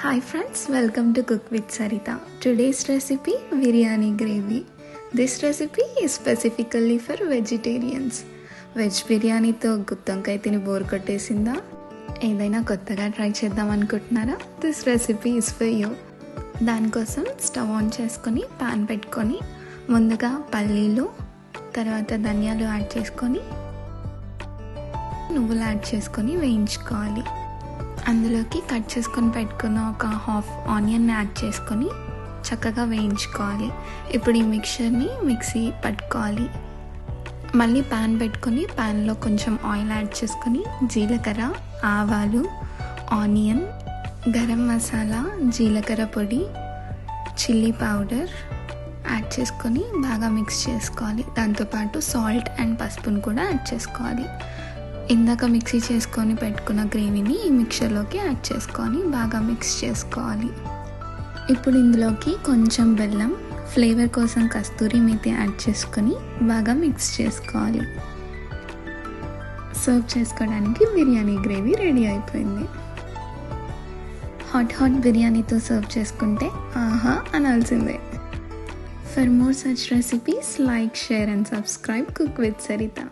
Hi friends, welcome to Cook with Sarita. Today's recipe, biryani gravy. This recipe is specifically for vegetarians. Veg బిర్యానీతో గుత్తొంకాయ తిని bore కొట్టేసిందా? ఏదైనా కొత్తగా try చేద్దాం అనుకుంటున్నారా? This recipe is for you. దానికోసం stove on చేసుకొని pan పెట్టుకొని ముందుగా పల్లీలు, తర్వాత ధనియాలు యాడ్ చేసుకొని నువ్వులు యాడ్ చేసుకొని వేయించుకోవాలి. అందులోకి కట్ చేసుకొని పెట్టుకున్న ఒక హాఫ్ ఆనియన్ యాడ్ చేసుకొని చక్కగా వేయించుకోవాలి. ఇప్పుడు ఈ మిక్చర్ని మిక్సీ పట్టుకోవాలి. మళ్ళీ ప్యాన్ పెట్టుకొని ప్యాన్లో కొంచెం ఆయిల్ యాడ్ చేసుకొని జీలకర్ర, ఆవాలు, ఆనియన్, గరం మసాలా, జీలకర్ర పొడి, చిల్లీ పౌడర్ యాడ్ చేసుకొని బాగా మిక్స్ చేసుకోవాలి. దాంతోపాటు సాల్ట్ అండ్ పసుపును కూడా యాడ్ చేసుకోవాలి. ఇందాక మిక్సీ చేసుకొని పెట్టుకున్న గ్రేవీని ఈ మిక్చర్లోకి యాడ్ చేసుకొని బాగా మిక్స్ చేసుకోవాలి. ఇప్పుడు ఇందులోకి కొంచెం బెల్లం, ఫ్లేవర్ కోసం కస్తూరి మేతి యాడ్ చేసుకొని బాగా మిక్స్ చేసుకోవాలి. సర్వ్ చేసుకోవడానికి బిర్యానీ గ్రేవీ రెడీ అయిపోయింది. హాట్ బిర్యానీతో సర్వ్ చేసుకుంటే ఆహా అనాల్సిందే. For more such recipes like, share and subscribe cook with Saritha.